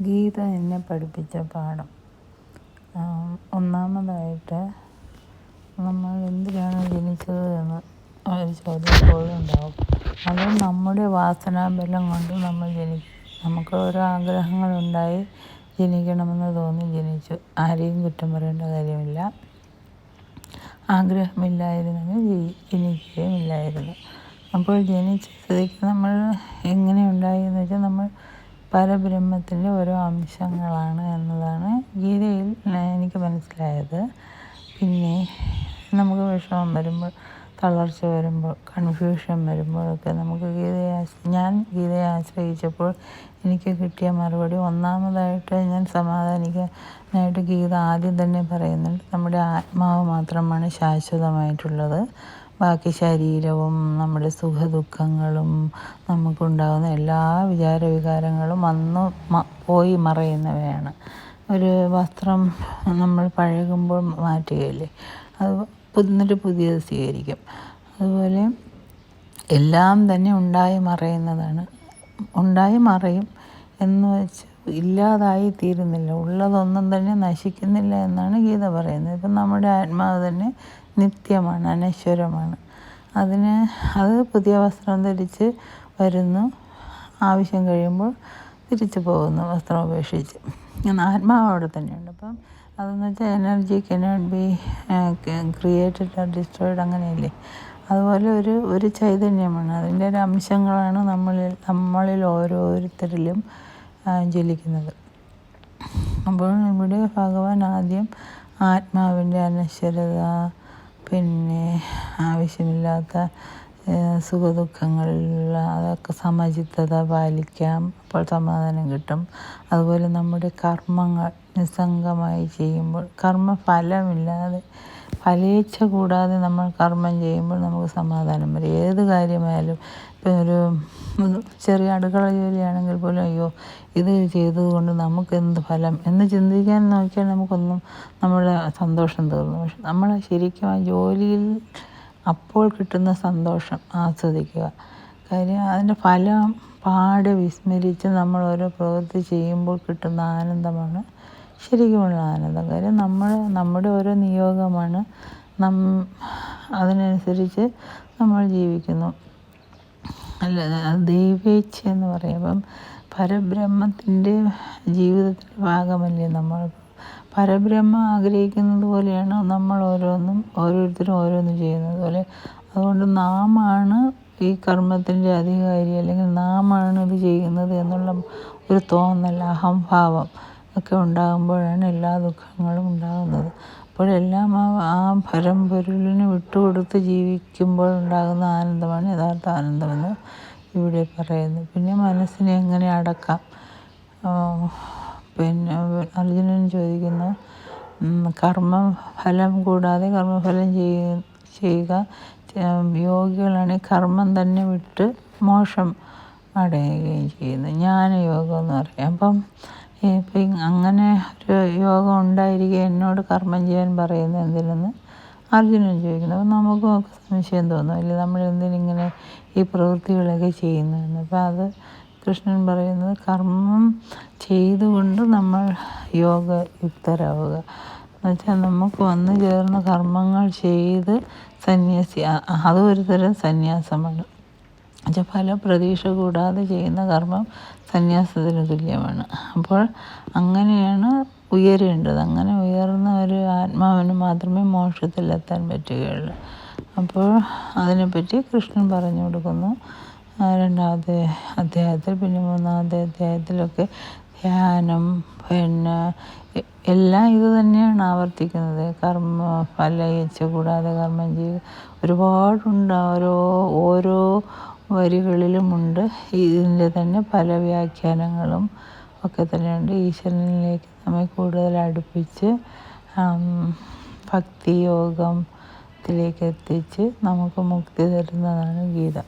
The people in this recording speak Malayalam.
ഗീത എന്നെ പഠിപ്പിച്ച പാഠം. ഒന്നാമതായിട്ട് നമ്മൾ എന്തിനാണ് ജനിച്ചത് എന്ന് ഒരു ചോദ്യം എപ്പോഴും ഉണ്ടാവും. അത് നമ്മുടെ വാസനാബലം കൊണ്ട് നമ്മൾ ജനിക്കും. നമുക്ക് ഓരോ ആഗ്രഹങ്ങളുണ്ടായി ജനിക്കണമെന്ന് തോന്നി ജനിച്ചു. ആരെയും കുറ്റം പറയേണ്ട കാര്യമില്ല. ആഗ്രഹമില്ലായിരുന്നെങ്കിൽ ജനിക്കുകയുമില്ലായിരുന്നു. അപ്പോൾ ജനിച്ച സ്ഥിതിക്ക് നമ്മൾ എങ്ങനെ ഉണ്ടായി എന്ന് വെച്ചാൽ നമ്മൾ പരബ്രഹ്മത്തിൻ്റെ ഓരോ അംശങ്ങളാണ് എന്നതാണ് ഗീതയിൽ എനിക്ക് മനസ്സിലായത്. പിന്നെ നമുക്ക് വിഷമം വരുമ്പോൾ, തളർച്ച വരുമ്പോൾ, കൺഫ്യൂഷൻ വരുമ്പോഴൊക്കെ നമുക്ക് ഞാൻ ഗീതയെ ആശ്രയിച്ചപ്പോൾ എനിക്ക് കിട്ടിയ മറുപടി, ഒന്നാമതായിട്ട് ഞാൻ സമാധാനിക്കാനായിട്ട് ഗീത ആദ്യം തന്നെ പറയുന്നുണ്ട്, നമ്മുടെ ആത്മാവ് മാത്രമാണ് ശാശ്വതമായിട്ടുള്ളത്. ബാക്കി ശരീരവും നമ്മുടെ സുഖദുഃഖങ്ങളും നമുക്കുണ്ടാകുന്ന എല്ലാ വിചാരവികാരങ്ങളും പോയി മറയുന്നവയാണ്. ഒരു വസ്ത്രം നമ്മൾ പഴകുമ്പോൾ മാറ്റുകയില്ലേ, അത് എന്നിട്ട് പുതിയത് സ്വീകരിക്കും. അതുപോലെ എല്ലാം തന്നെ ഉണ്ടായി മറയുന്നതാണ്. ഉണ്ടായി മറയും എന്ന് വെച്ച് ഇല്ലാതായി തീരുന്നില്ല, ഉള്ളതൊന്നും തന്നെ നശിക്കുന്നില്ല എന്നാണ് ഗീത പറയുന്നത്. ഇപ്പം നമ്മുടെ ആത്മാവ് തന്നെ നിത്യമാണ്, അനശ്വരമാണ്. അത് പുതിയ വസ്ത്രം ധരിച്ച് വരുന്നു, ആവശ്യം കഴിയുമ്പോൾ തിരിച്ചു പോകുന്നു വസ്ത്രം ഉപേക്ഷിച്ച്. ആത്മാവ് അവിടെ തന്നെയുണ്ട്. അപ്പം അതെന്ന് വെച്ചാൽ energy cannot be created or destroyed, അങ്ങനെയല്ലേ. അതുപോലെ ഒരു ചൈതന്യമാണ്, അതിൻ്റെ ഒരു അംശങ്ങളാണ് നമ്മളിൽ ഓരോരുത്തരിലും ജ്വലിക്കുന്നത്. അപ്പോൾ ഇവിടെ ഭഗവാൻ ആദ്യം ആത്മാവിൻ്റെ അനശ്വരത, പിന്നെ ആവശ്യമില്ലാത്ത സുഖദുഃഖങ്ങളിൽ അതൊക്കെ സമചിത്തത പാലിക്കാം, അപ്പോൾ സമാധാനം കിട്ടും. അതുപോലെ നമ്മുടെ കർമ്മങ്ങൾ നിസ്സംഗമായി ചെയ്യുമ്പോൾ, കർമ്മഫലമില്ലാതെ ഫലേച്ഛ കൂടാതെ നമ്മൾ കർമ്മം ചെയ്യുമ്പോൾ നമുക്ക് സമാധാനം വരും. ഏത് കാര്യമായാലും, ഇപ്പം ഒരു ചെറിയ അടുക്കള ജോലിയാണെങ്കിൽ പോലും, അയ്യോ ഇത് ചെയ്തതുകൊണ്ട് നമുക്ക് എന്ത് ഫലം എന്ന് ചിന്തിക്കാൻ നോക്കിയാൽ നമുക്കൊന്നും നമ്മുടെ സന്തോഷം തീർന്നു. പക്ഷെ നമ്മൾ ശരിക്കും ആ ജോലിയിൽ അപ്പോൾ കിട്ടുന്ന സന്തോഷം ആസ്വദിക്കുക. കാര്യം അതിൻ്റെ ഫലം പാടെ വിസ്മരിച്ച് നമ്മൾ ഓരോ പ്രവൃത്തി ചെയ്യുമ്പോൾ കിട്ടുന്ന ആനന്ദമാണ് ശരിക്കുമുള്ള ആനന്ദം. കാര്യം നമ്മുടെ ഓരോ നിയോഗമാണ്, അതിനനുസരിച്ച് നമ്മൾ ജീവിക്കുന്നു. അല്ല, ദൈവേച്ഛ എന്ന് പറയുമ്പം പരബ്രഹ്മത്തിൻ്റെ ജീവിതത്തിൻ്റെ ഭാഗമല്ലേ നമ്മൾ. പരബ്രഹ്മം ആഗ്രഹിക്കുന്നത് പോലെയാണ് നമ്മൾ ഓരോരുത്തരും ഓരോന്ന് ചെയ്യുന്നത് പോലെ. അതുകൊണ്ട് നാമാണ് ഈ കർമ്മത്തിൻ്റെ അധികാരി, അല്ലെങ്കിൽ നാമാണ് ഇത് ചെയ്യുന്നത് എന്നുള്ള ഒരു തോന്നൽ, അഹംഭാവം ഒക്കെ ഉണ്ടാകുമ്പോഴാണ് എല്ലാ ദുഃഖങ്ങളും ഉണ്ടാകുന്നത്. അപ്പോഴെല്ലാം ആ പരമ്പൊരുളിന് വിട്ടുകൊടുത്ത് ജീവിക്കുമ്പോഴുണ്ടാകുന്ന ആനന്ദമാണ് യഥാർത്ഥ ആനന്ദമെന്ന് ഇവിടെ പറയുന്നു. പിന്നെ മനസ്സിനെ എങ്ങനെ അടക്കാം. പിന്നെ അർജുനൻ ചോദിക്കുന്നു, കർമ്മഫലം കൂടാതെ കർമ്മഫലം ചെയ്യുക. യോഗികളാണെങ്കിൽ കർമ്മം തന്നെ വിട്ട് മോക്ഷം അടയുകയും ചെയ്യുന്നു, ജ്ഞാനയോഗം എന്ന് പറയും. ഇപ്പം അങ്ങനെ ഒരു യോഗം ഉണ്ടായിരിക്കുക എന്നോട് കർമ്മം ചെയ്യാൻ പറയുന്നത് എന്തിനെന്ന് അർജുനൻ ചോദിക്കുന്നു. അപ്പം നമുക്കുമൊക്കെ സംശയം തോന്നും, അല്ലേ, നമ്മൾ എന്തിനിങ്ങനെ ഈ പ്രവൃത്തികളൊക്കെ ചെയ്യുന്നതെന്ന്. അപ്പം അത് കൃഷ്ണൻ പറയുന്നത്, കർമ്മം ചെയ്തുകൊണ്ട് നമ്മൾ യോഗയുക്തരാവുക എന്ന് വെച്ചാൽ നമുക്ക് വന്നു ചേർന്ന കർമ്മങ്ങൾ ചെയ്ത് അതും ഒരു തരം സന്യാസമാണ്. എന്നുവെച്ചാൽ ഫലപ്രതീക്ഷ കൂടാതെ ചെയ്യുന്ന കർമ്മം സന്യാസത്തിന് തുല്യമാണ്. അപ്പോൾ അങ്ങനെയാണ് ഉയരേണ്ടത്. അങ്ങനെ ഉയർന്ന ഒരു ആത്മാവിന് മാത്രമേ മോക്ഷത്തിലെത്താൻ പറ്റുകയുള്ളൂ. അപ്പോൾ അതിനെപ്പറ്റി കൃഷ്ണൻ പറഞ്ഞു കൊടുക്കുന്നു രണ്ടാമത്തെ അധ്യായത്തിൽ. പിന്നെ മൂന്നാമത്തെ അധ്യായത്തിലൊക്കെ ധ്യാനം, പിന്നെ എല്ലാം ഇത് തന്നെയാണ് ആവർത്തിക്കുന്നത്. ഫലേച്ഛ കൂടാതെ കർമ്മം ചെയ്യുക ഒരുപാടുണ്ട്. ഓരോ വരികളിലുമുണ്ട് ഇതിൻ്റെ തന്നെ പല വ്യാഖ്യാനങ്ങളും ഒക്കെ തന്നെയുണ്ട്. ഈശ്വരനിലേക്ക് നമ്മെ കൂടുതൽ അടുപ്പിച്ച് ഭക്തിയോഗത്തിലേക്ക് എത്തിച്ച് നമുക്ക് മുക്തി തരുന്നതാണ് ഗീത.